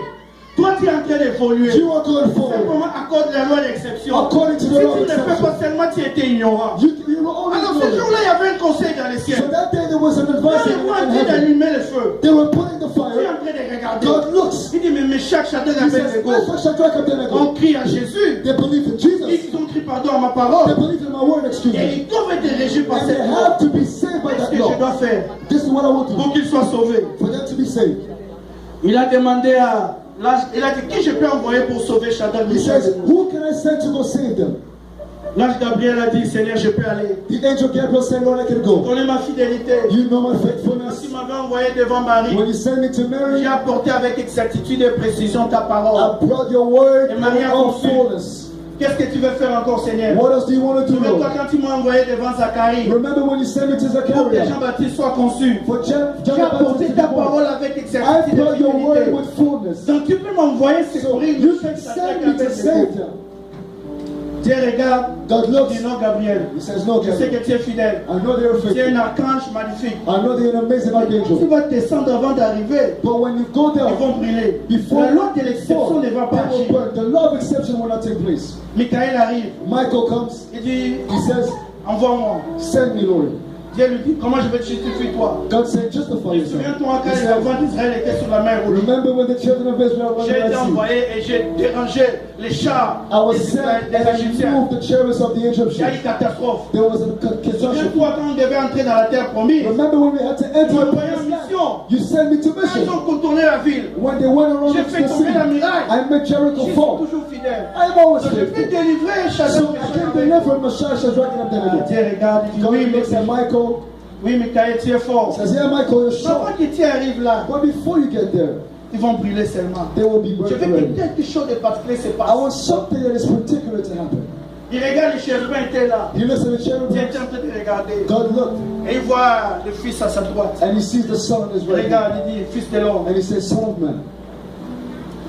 Toi, tu es en train d'évoluer. You are going forward. Simplement accorde la loi d'exception. According to Si the tu law of ne fais exception. pas seulement, tu étais ignorant. You were only Alors ce ignorant. jour-là, il y avait un conseil dans les So cieux. that day there was an Quand advice les rois in en train heaven. d'allumer le feu, They were putting the tu es en fire. train de regarder. God looks. Il dit, mais Méchach, Shadrach et He says, Abednego, Meshach, Shadrach, Abednego. on crie à Jésus. They believe in Jesus. Ils ont crié pardon à ma They parole. believe in my word, excuse Et me. ils doivent être régis par And they cette loi. have to be saved by Qu'est-ce that que je law. dois faire This is what I want to pour do. qu'ils soient sauvés? For them to be saved. Il a demandé à l'ange, il a dit, qui je peux envoyer pour sauver Shadrach, He Méchach et says, Abednego? who can I send to go save them? L'ange Gabriel a dit, Seigneur, je peux aller. The angel Gabriel said, Lord, I can Tu go. connais ma fidélité. You know my Quand faithfulness. tu m'avais envoyé devant Marie, When you sent me to Mary, j'ai apporté avec exactitude et précision ta parole. I brought your word Et in Marie a all conçu. fullness. Qu'est-ce que tu veux faire encore, Seigneur? What else do you want to do, Souviens-toi Lord? quand tu m'as envoyé devant Zacharie, Remember when you sent me to pour que Zachariah? Jean-Baptiste soit conçu. For John J'ai the apporté Baptist ta to be born. parole avec I exactitude brought et your word fidélité. with fullness. Donc tu peux m'envoyer So secourir you Méchach, can Shadrach send et me to Abednego. save them. Dieu regarde, God looks. dis non, Gabriel. He says, no, Je sais Gabriel. que tu es fidèle. I know they're Tu es faithful. un archange magnifique. I know they're an amazing Tu archangel. vas descendre avant d'arriver. But when you go Ils down, vont brûler. before La loi de l'exception ne va pas they will agir. burn. The law of exception will not take place. Michael arrive. Michael comes. Il dit, He says, envoie-moi. send me, Lord. Dieu lui dit, comment je vais te justifier toi? God said, justify yourself. Souviens-toi quand He les said, enfants d'Israël étaient sur la mer rouge. remember when the children of Israel were J'ai in été the Red Sea? envoyé et j'ai dérangé les chars I was des sent Israéliens, and des I Égyptiens. moved the chariots of the Il y a eu Egyptians. une catastrophe. There was a catastrophe. Souviens-toi quand on devait entrer dans la terre promise. Remember when we had to Ils enter m'ont the envoyé en promised land? mission. You sent me to Quand ils mission. ont contourné la ville, When they went around j'ai the fait tomber la sea, muraille. I made Jericho Je suis fall. toujours fidèle. I'm always Donc je peux faithful. délivrer Shadrach, So I Meshach, can et Abednego. deliver Meshach, Shadrach, and Abednego. Dieu regarde, il dit God oui, looks mais at Michael. Oui, Michael, tu es fort. Says, yeah, Michael, you're Avant strong. que tu arrives là, But before you get there, ils vont brûler seulement. they will be Je burnt veux que already. quelque chose de particulier se I passe. want something that is particular to happen. Il regarde les chérubins étaient là. You listen to Il cherubim. était en train de regarder. God looked Et il voit le fils à sa droite. and he sees the son on his Il right regarde, hand. il dit, fils de l'homme, And he says, Son of man,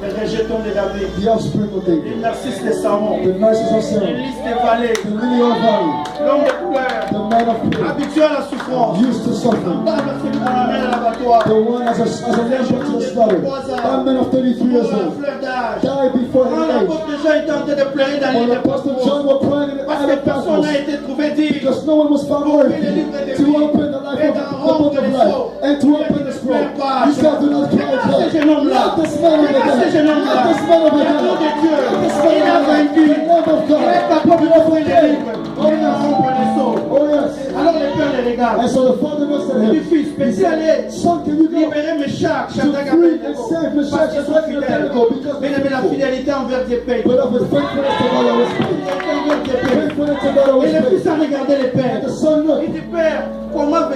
le rejeton de David, the offspring of le David, narcisse de Salomon, the Narcissus of le Sarah, lys des vallées, the lily of valley, l'homme de couleur, the man of prayer, habitué à la souffrance. used to suffering. Pas celui qu'on amène à l'abattoir. The one as a lamb to the slaughter. That man of 33 years Pour la old fleur d'âge. died before Quand his age. l'apôtre Jean était en train de pleurer dans When l'île de Apostle Patmos, John was crying in the parce island que of personne n'a Patmos, été trouvé digne because no one was found worthy to open the life of the book of life and to open the scroll. He said, do not cry blood. Not this man over there. Not this man over there. L'amour de Dieu, Not this il a man over vaincu. there. The Lamb of Il est God. capable d'ouvrir les livres. Oh, Il a rompre les seaux. Oh yes. Alors le père les regarde. And so the father looks at Il dit, him. fils, peux-tu aller Son, can you go? libérer mes chars, To free and save Meshach, parce qu'ils sont Shadrach, and fidèles. Abednego, because Mais they're la faithful. fidélité envers Dieu paye. But of his faithfulness to God, I was paid. Faithfulness to God, I was Et le fils paid. a regardé le père. And the son Il looked. dit, père, comment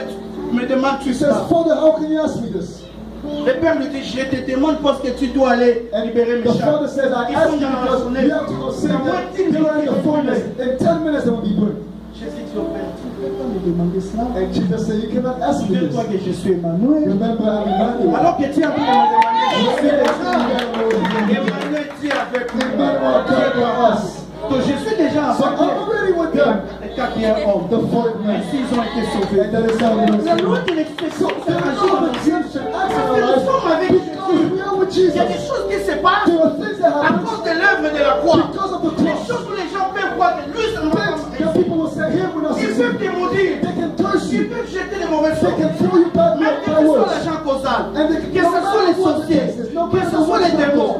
me demandes-tu He says, ça? Father, how can you ask me this? Le père lui dit, je te demande parce que tu dois aller And libérer mes the chars. father says, I Ils ask sont you dans la because journée. you have to go save them. They are in the furnace. In 10 minutes they will be burned. Jésus dit au père, tu ne peux pas me demander cela. And Jesus said, you cannot ask me Souviens-toi this. que je suis Emmanuel. Remember, I'm Emmanuel. Alors que tu es en train de me demander, je suis déjà. Emmanuel Emmanuel, tu es avec nous. God with us. Donc je suis déjà So avec I'm eux. already with them. Les quatrième homme. The fourth man. Ainsi ils ont été sauvés. And that is how we La know. loi de l'exception, c'est There un is jour no de Dieu. exemption Parce acts in que our nous life sommes avec because Jésus. we are with Il y a des Jesus. choses qui se passent There are things that à happen cause de l'œuvre de la croix. because of the Les cross. choses où les gens peuvent voir que lui, ça ne va pas Things that réussir. people will say, here we're not Ils peuvent succeeding. te maudire. They can curse Ils you. peuvent jeter des mauvaises They choses. can throw you back Même with que bad ce soit words. l'agent causal, And they que ce soit les sorciers, que ce soit les démons.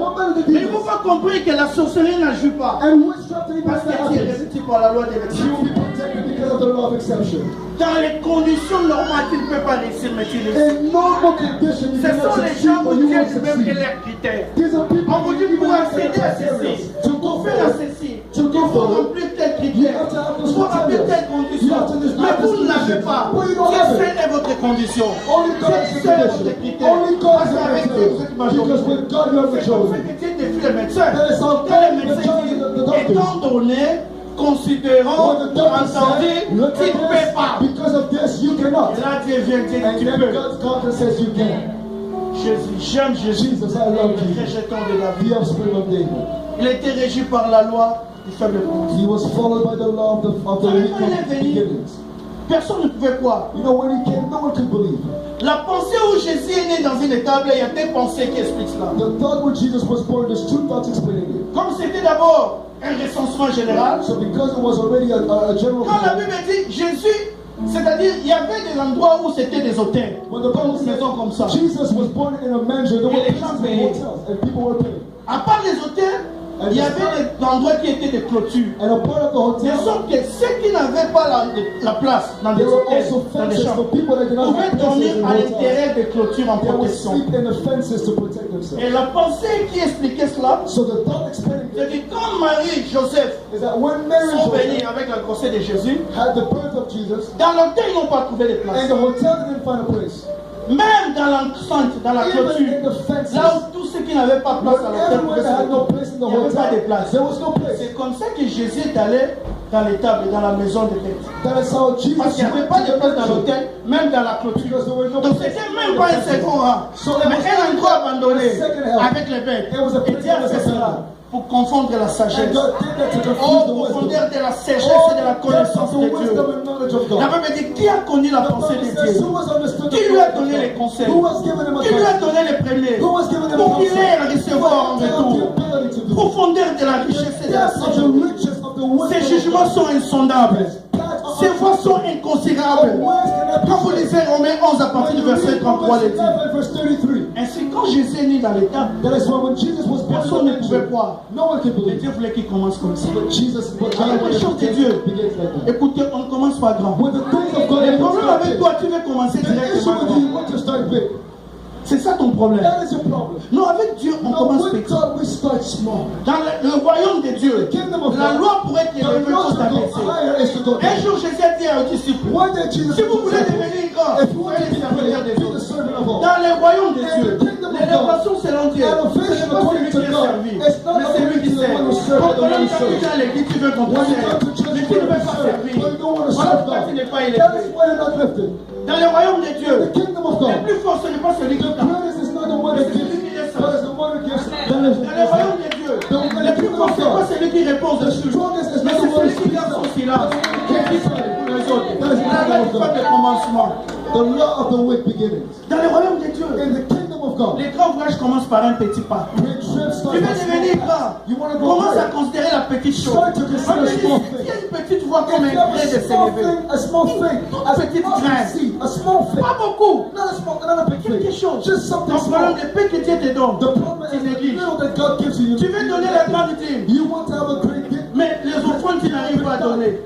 Mais il faut pas comprendre que la sorcellerie n'en joue pas. And witchcraft even Parce that que tu es happens. revêtu par la loi de You l'exception. will be protected because of the law of exception. Dans les conditions normales, tu ne peux pas réussir, mais tu réussis. In normal conditions, you Ce cannot sont les succeed gens or où you Dieu won't lui-même est succeed. leurs critères. These are people On vous dit who pour even accéder à criteria. ceci, To go pour faire à forward, ceci, to il go faut forward, remplir tel you critère, have to have il those faut remplir criteria. telle condition. You have to Mais have vous ne this l'avez condition. pas. Well, you don't Quelle have it. serait votre condition? Only God is Quels the sont votre condition. critère? Only God Parce is the qu'avec Dieu, vous êtes criteria. Because majorité. with God you are the C'est pour ça chosen. que Dieu défie les médecins. That is how Que God les the médecins chosen disent, the doctors. étant donné, considérant, When the doctor entendu, said, look tu ne at peux this, pas. because of this you cannot. Et là, Dieu vient dire, And tu then peux. God says you can. Jésus, j'aime Jésus. Jesus, I love Le you. rejeton de la vie. The offspring of David. Il a été régi par la loi du faible commencement. He was followed by the law of the weak beginnings. Personne ne pouvait croire. You know, when he came, no one could believe. La pensée où Jésus est né dans une étable, il y a des pensées qui expliquent cela. The thought when Jesus was born, there's two thoughts explaining it. Comme c'était d'abord un recensement général, So because it was already a general quand la plan, Bible dit Jésus, c'est-à-dire il y avait des endroits où c'était des hôtels, when the comme Bible une maison comme ça. says Jesus was born in a manger, there were Et les gens places in payaient. hotels, and people were paying. À part les hôtels, il y avait des endroits qui étaient des clôtures. And a part of the De hotel, sorte que ceux qui n'avaient pas la place dans des there were hôtels, also dans des fences chambres, for people that did not pouvaient have dormir places in à hotels. l'intérieur des clôtures en They would protection. sleep in the fences to protect themselves. Et la pensée qui expliquait cela, So the thought explaining c'est que quand Marie et Joseph is that when Mary sont and venus Joseph avec la grossesse de Jésus, had the birth of Jesus, dans l'hôtel, ils n'ont pas trouvé de and place. the hotel didn't find a place, Même dans l'enceinte, dans la even in clôture, the fences, là où tous ceux qui n'avaient pas place à l'hôtel everywhere pouvaient that se had no retrouver, place in the il n'y avait pas de hotel, place. there was no place. C'est comme ça que Jésus est allé dans l'étable, dans la maison de fête. That is how Jesus Parce qu'il n'y avait went pas to de place the dans church. l'hôtel, même dans la clôture. Because there were no Donc place. c'était même pas un second rang, mais un endroit abandonné avec les bêtes. Et Dieu a fait cela pour confondre la And sagesse. God did that to confuse Oh, the wisdom. profondeur de la sagesse et de la Oh, connaissance the de Dieu. wisdom and knowledge of La God. Bible dit qui a connu la The pensée Bible de says, Dieu? who has understood Qui the lui a thought of donné les God? conseils? Who has given him Qui lui a advice? donné les premiers? Who has given him Pour qu'il counsel? ait à recevoir en Who has retour. the ability to do? Profondeur de la richesse et de la Yes, of the sagesse. riches of the wisdom Ces of jugements God. sont insondables. Ces voies sont inconsidérables. Quand vous lisez Romains 11 à partir du verset 33, les dit. verse 33. Ainsi, quand Jésus est né dans l'étable, That is why when Jesus was born, personne ne pouvait croire. no one could Mais believe. Dieu voulait qu'il commence comme ça. But Jesus, but Alors, les choses de Dieu, begins like that. écoutez, on ne commence pas grand. When the things of God Le are problème avec started, toi, tu veux commencer the issue directement with grand. you, you want to start big. C'est ça ton problème. That is your problem. Non, avec Dieu, on Now, commence with petit. God, we start small. Dans le royaume de Dieu, The kingdom of la God, loi pourrait être the élevée law pour to go t'abaisser. higher is to go Un down. jour, Jésus a dit aux disciples, One day Jesus si vous voulez said, devenir grand, if you want soyez to les be serviteurs great, des be the autres. servant of all. Dans le royaume de In Dieu, the kingdom of l'élévation selon Dieu, ce elevation n'est pas celui according qui to est God, servi, it's not mais celui qui according to the sert. one who serves, Quand but the one who tu serves. viens à l'église, tu veux qu'on te When you sert, come to church, mais you tu ne want veux to pas serve, servir. but you don't want to Voilà serve pourquoi tu n'es God. pas That élevé. is why you're not lifted. Dans le royaume de Dieu, The kingdom of le God, plus fort, ce n'est pas celui qui the t'a. greatest is not the one that gives, but it's the one who gives. Dans le royaume de Dieu, le plus fort, ce n'est pas celui qui répond The dessus, strongest is mais not c'est the one celui who qui garde son silence et qui fait pour les autres. That is the La loi kingdom of du God. de commencement. The law of the weak beginnings. Dans le royaume de Dieu, In the kingdom of God, les grands voyages commencent par un petit pas. great trips Tu start veux by devenir small grand, paths. You want to go commence à great. considérer la petite chose. Start to On consider te dit, small il y a things. une petite voix comme If un you have grain de a small s'élever. thing, a small thing, a petite small grain. seed, a small thing, Pas beaucoup. not a small, not a big Quelque thing, chose. just something Ton problème, small. le peu que Dieu te donne, The problem tu is the négliges. little that God gives you. Tu veux donner la grande dîme, You want to have a great gift, mais les offrandes, tu n'arrives pas à donner.